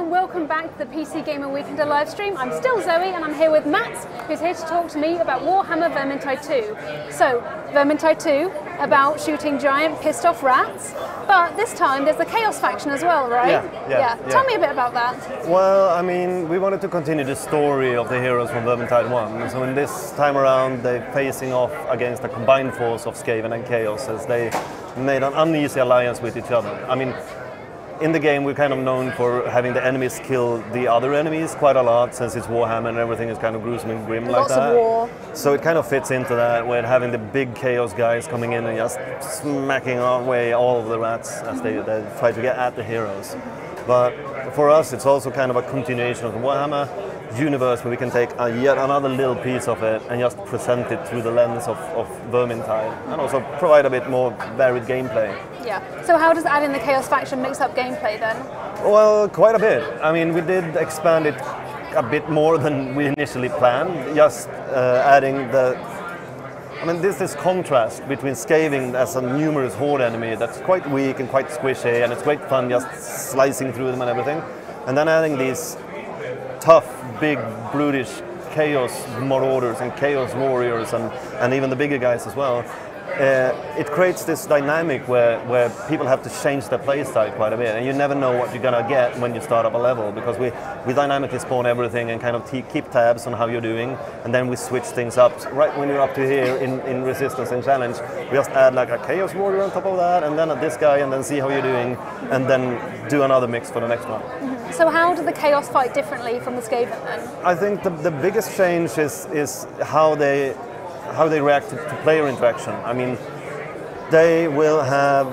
and welcome back to the PC Gamer Weekender live stream. I'm still Zoe and I'm here with Matt, who's here to talk to me about Warhammer Vermintide 2. So, Vermintide 2, about shooting giant pissed off rats, but this time there's the Chaos faction as well, right? Yeah. Tell me a bit about that. Well, I mean, we wanted to continue the story of the heroes from Vermintide 1, so in this time around they're facing off against a combined force of Skaven and Chaos as they made an uneasy alliance with each other. I mean, in the game we're kind of known for having the enemies kill the other enemies quite a lot, since it's Warhammer and everything is kind of gruesome and grim like that. Lots of war. So it kind of fits into that, with having the big Chaos guys coming in and just smacking away all of the rats as they try to get at the heroes. But for us it's also kind of a continuation of the Warhammer universe, where we can take yet another little piece of it and just present it through the lens of Vermintide, and also provide a bit more varied gameplay. Yeah. So how does adding the Chaos faction mix up gameplay then? Well, quite a bit. I mean, we did expand it a bit more than we initially planned, just adding the... I mean, this contrast between Skaven as a numerous horde enemy that's quite weak and quite squishy, and it's great fun just slicing through them and everything, and then adding these tough, big, brutish Chaos Marauders and Chaos Warriors and even the bigger guys as well. It creates this dynamic where people have to change their playstyle quite a bit, and you never know what you're gonna get when you start up a level, because we dynamically spawn everything and kind of keep tabs on how you're doing, and then we switch things up. Right when you're up to here in Resistance and Challenge, we just add like a Chaos Warrior on top of that, and then this guy, and then see how you're doing, and then do another mix for the next one. So how do the Chaos fight differently from the Skaven then? I think the biggest change is how they react to player interaction. I mean, they will have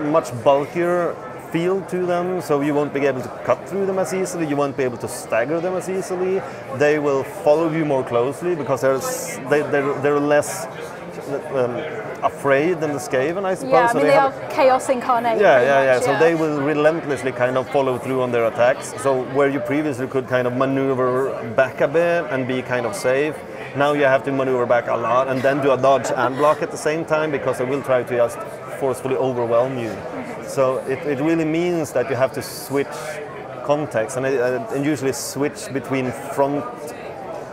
much bulkier feel to them, so you won't be able to cut through them as easily, you won't be able to stagger them as easily. They will follow you more closely because they're less afraid than the Skaven, I suppose. Yeah, I so mean, they are Chaos incarnate. Yeah. So they will relentlessly kind of follow through on their attacks. So where you previously could kind of maneuver back a bit and be kind of safe, now you have to maneuver back a lot and then do a dodge and block at the same time, because they will try to just forcefully overwhelm you. So it really means that you have to switch context, and usually switch between front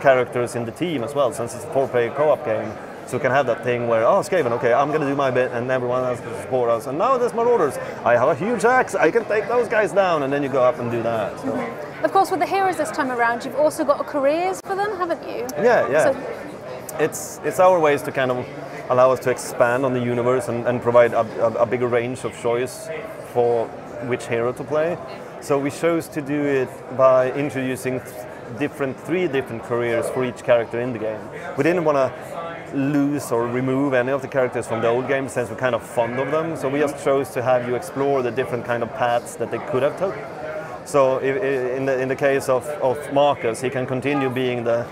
characters in the team as well, since it's a 4-player co-op game. So you can have that thing where, oh, Skaven, okay, I'm going to do my bit, and everyone else can support us. And now there's Marauders. I have a huge axe. I can take those guys down, and then you go up and do that. So. Of course, with the heroes this time around, you've also got careers for them, haven't you? Yeah. So it's our ways to kind of allow us to expand on the universe and provide a bigger range of choice for which hero to play. So we chose to do it by introducing three different careers for each character in the game. We didn't want to lose or remove any of the characters from the old game, since we're kind of fond of them. So we just chose to have you explore the different kind of paths that they could have took. So in the case of Marcus, he can continue being the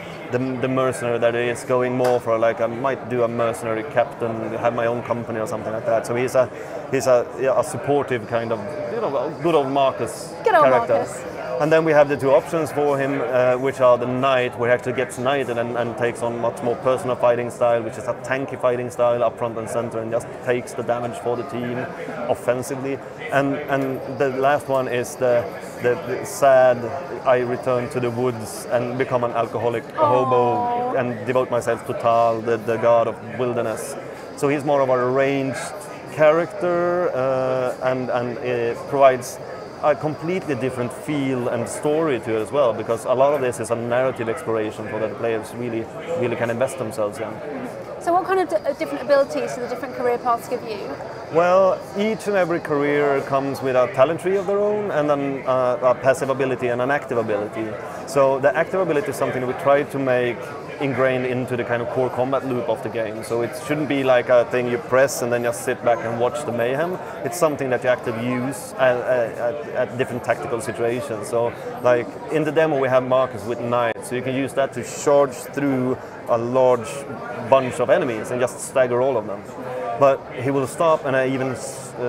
mercenary that he is, going more for, like, I might do a mercenary captain, have my own company or something like that. So he's a supportive kind of, good old Marcus character. Marcus. And then we have the two options for him, which are the Knight, where he actually gets knighted and takes on much more personal fighting style, which is a tanky fighting style up front and center, and just takes the damage for the team offensively. And the last one is the sad, I return to the woods and become an alcoholic hobo and devote myself to Tal, the god of wilderness. So he's more of a ranged character, and it provides a completely different feel and story to it as well, because a lot of this is a narrative exploration for the players really can invest themselves in. So what kind of different abilities do the different career paths give you? Well, each and every career comes with a talent tree of their own, and then a passive ability and an active ability. So the active ability is something that we try to make ingrained into the kind of core combat loop of the game. So it shouldn't be like a thing you press and then just sit back and watch the mayhem. It's something that you actively use at different tactical situations. So like in the demo we have Marcus with Knight, so you can use that to charge through a large bunch of enemies and just stagger all of them. But he will stop and even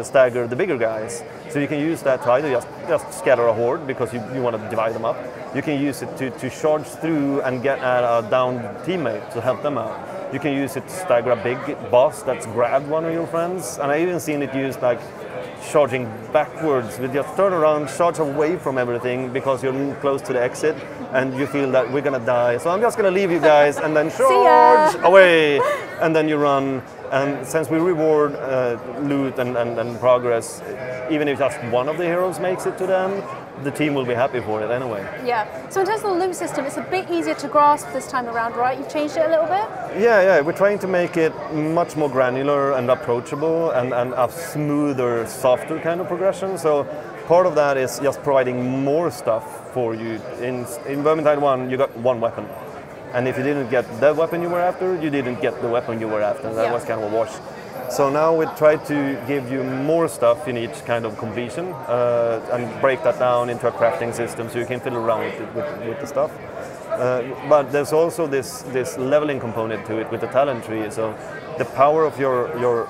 stagger the bigger guys. So you can use that to either just scatter a horde, because you want to divide them up. You can use it to charge through and get at a downed teammate to help them out. You can use it to stagger a big boss that's grabbed one of your friends. And I've even seen it used like charging backwards. We just turn around, charge away from everything because you're close to the exit and you feel that we're gonna die. So I'm just gonna leave you guys and then charge away, and then you run. And since we reward loot and progress, even if just one of the heroes makes it to them, the team will be happy for it anyway. Yeah. So in terms of the loot system, it's a bit easier to grasp this time around, right? You've changed it a little bit? Yeah. We're trying to make it much more granular and approachable and a smoother, softer kind of progression. So part of that is just providing more stuff for you. In Vermintide 1, you got one weapon. And if you didn't get the weapon you were after, you didn't get the weapon you were after. That was kind of a wash. So now we try to give you more stuff in each kind of completion and break that down into a crafting system so you can fiddle around with the stuff. But there's also this leveling component to it with the talent tree. So the power of your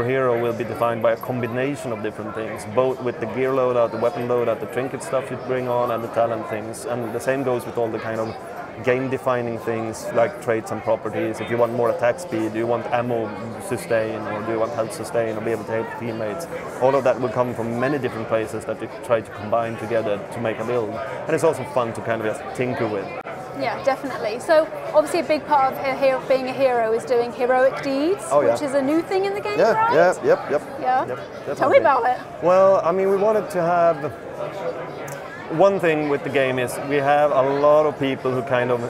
hero will be defined by a combination of different things, both with the gear loadout, the weapon loadout, the trinket stuff you bring on, and the talent things. And the same goes with all the kind of game-defining things like traits and properties. If you want more attack speed, do you want ammo sustain, or do you want health sustain, or be able to help teammates? All of that will come from many different places that you try to combine together to make a build. And it's also fun to kind of just tinker with. Yeah, definitely. So obviously a big part of being a hero is doing heroic deeds, which is a new thing in the game, right? Yep, Tell me about it. Well, I mean, we wanted to have... One thing with the game is we have a lot of people who kind of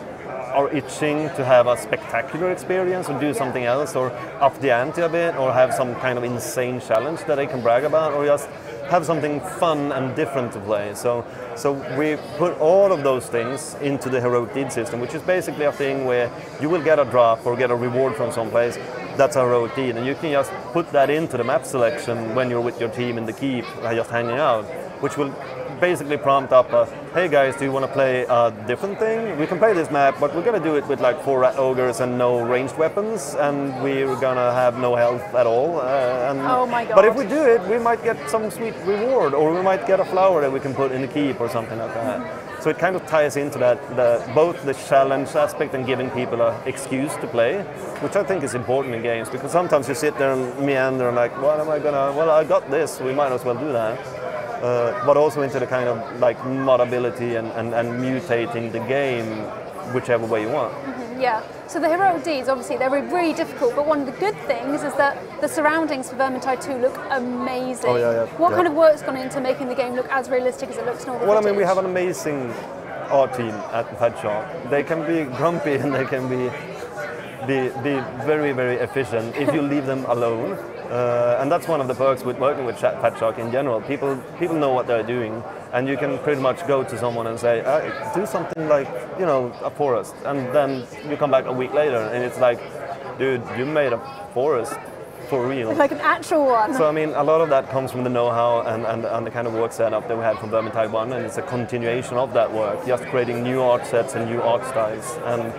are itching to have a spectacular experience or do something else or up the ante a bit or have some kind of insane challenge that they can brag about or just have something fun and different to play. So we put all of those things into the heroic deed system, which is basically a thing where you will get a drop or get a reward from someplace. That's a heroic deed, and you can just put that into the map selection when you're with your team in the keep, just hanging out, which will basically prompt up a, hey guys, do you want to play a different thing? We can play this map, but we're going to do it with like 4 rat ogres and no ranged weapons, and we're going to have no health at all. Oh my god. But if we do it, we might get some sweet reward, or we might get a flower that we can put in the keep or something like that. So it kind of ties into that, both the challenge aspect and giving people an excuse to play, which I think is important in games, because sometimes you sit there and meander and like, what am I going to, well, I got this, we might as well do that. But also into the kind of like modability and mutating the game whichever way you want. Mm-hmm, yeah. So the heroic deeds, obviously, they're really difficult, but one of the good things is that the surroundings for Vermintide 2 look amazing. Oh, yeah. What kind of work's gone into making the game look as realistic as it looks in all the Well, footage? I mean, we have an amazing art team at Pet Shop. They can be grumpy and they can be very, very efficient if you leave them alone. And that's one of the perks with working with Pet Shark in general. People know what they're doing, and you can pretty much go to someone and say, do something like, you know, a forest, and then you come back a week later and it's like, dude, you made a forest for real. Like an actual one. So I mean, a lot of that comes from the know-how and the kind of work setup that we had from Vermintide 1, and it's a continuation of that work, just creating new art sets and new art styles, and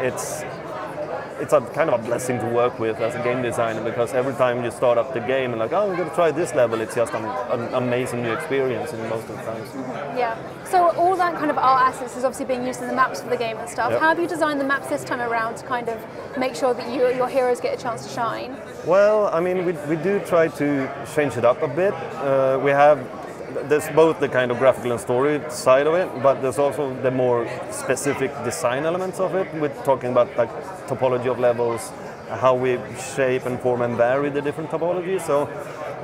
it's a kind of a blessing to work with as a game designer, because every time you start up the game and like, oh, I'm going to try this level, it's just an amazing new experience in most of the times. Mm-hmm. Yeah. So all that kind of art assets is obviously being used in the maps for the game and stuff. Yep. How have you designed the maps this time around to kind of make sure that your heroes get a chance to shine? Well, I mean, we do try to change it up a bit. There's both the kind of graphical and story side of it, but there's also the more specific design elements of it. We're talking about like topology of levels, how we shape and form and vary the different topologies. So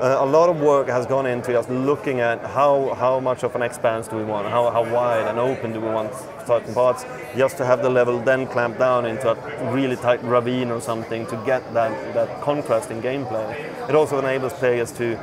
a lot of work has gone into just looking at how much of an expanse do we want, how wide and open do we want certain parts, just to have the level then clamp down into a really tight ravine or something to get that contrast in gameplay. It also enables players to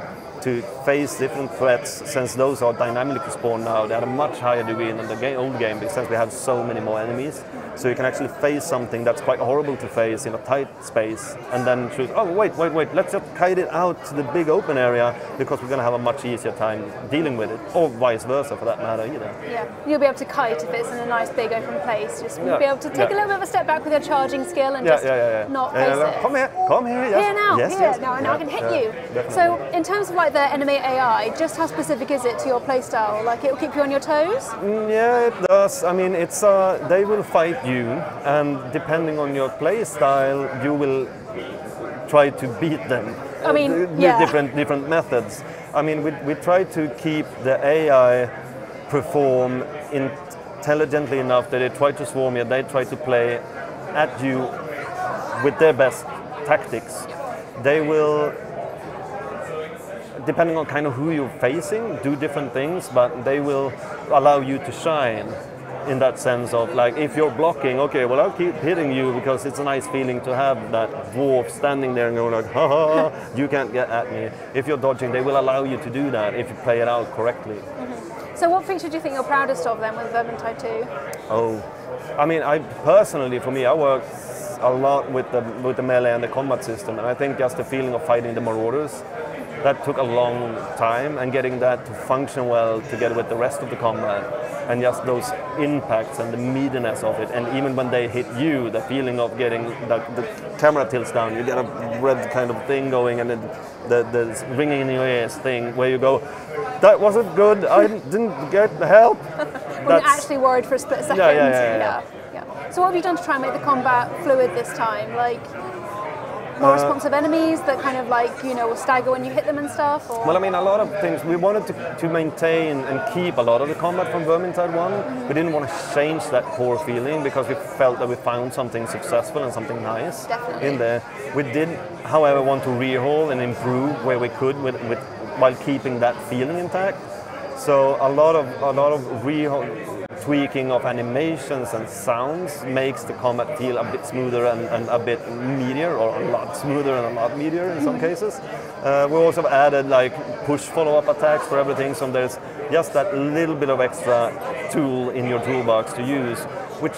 face different threats, since those are dynamically spawned now. They had a much higher degree than the old game, since we have so many more enemies. So you can actually face something that's quite horrible to face in a tight space, and then choose, oh wait, let's just kite it out to the big open area, because we're going to have a much easier time dealing with it, or vice versa for that matter either. Yeah, you'll be able to kite if it's in a nice big open place. You'll be able to take a little bit of a step back with your charging skill and not face it. Come here. Yes. Here now, yes. Now I can hit you. Definitely. So in terms of like the enemy AI, just how specific is it to your playstyle? Like it'll keep you on your toes? Yeah, it does. I mean, it's they will fight you, and depending on your play style, you will try to beat them. different methods. I mean, we try to keep the AI perform intelligently enough that they try to swarm you, they try to play at you with their best tactics. They will, depending on kind of who you're facing, do different things, but they will allow you to shine in that sense of, like, if you're blocking, okay, well, I'll keep hitting you because it's a nice feeling to have that dwarf standing there and going like, ha ha, you can't get at me. If you're dodging, they will allow you to do that if you play it out correctly. Mm-hmm. So what feature do you think you're proudest of then with Vermintide 2? Oh, I mean, I personally, for me, I work a lot with the melee and the combat system, and I think just the feeling of fighting the marauders, that took a long time, and getting that to function well together with the rest of the combat, and just those impacts and the meatiness of it, and even when they hit you, the feeling of getting the camera tilts down, you get a red kind of thing going, and the ringing in your ears thing where you go, that wasn't good, I didn't get help. When you're actually worried for a split second. Yeah. So what have you done to try and make the combat fluid this time? Like more responsive enemies that kind of like, will stagger when you hit them and stuff? Or? Well, I mean, a lot of things. We wanted to maintain and keep a lot of the combat from Vermintide 1. Mm-hmm. We didn't want to change that core feeling because we felt that we found something successful and something nice in there. We did, however, want to rehaul and improve where we could while keeping that feeling intact. So a lot of tweaking of animations and sounds makes the combat feel a bit smoother and a bit meatier, or a lot smoother and a lot meatier in some cases. We also added like push follow-up attacks for everything, so there's just that little bit of extra tool in your toolbox to use, which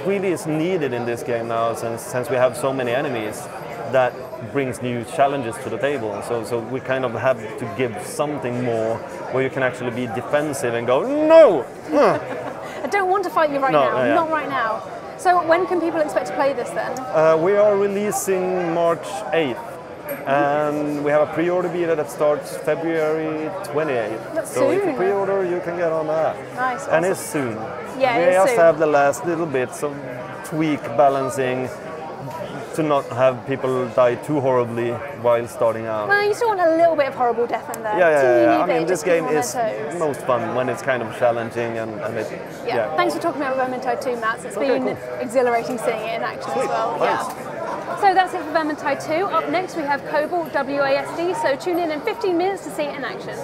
really is needed in this game now, since we have so many enemies. That brings new challenges to the table. So we kind of have to give something more where you can actually be defensive and go, no! I don't want to fight you now, not right now. So when can people expect to play this then? We are releasing March 8th. And we have a pre-order beta that starts February 28th. That's so soon. If you pre-order, you can get on that. Nice. Awesome. And it's soon. Yeah, we just have the last little bits of tweak balancing to not have people die too horribly while starting out. Well, you still want a little bit of horrible death in there. Yeah. I mean, this game is most fun when it's kind of challenging and it. Yeah. Thanks for talking about Vermintide 2, Mats. It's been exhilarating seeing it in action as well. Thanks. Yeah. So that's it for Vermintide 2. Up next we have Cobalt WASD, so tune in 15 minutes to see it in action.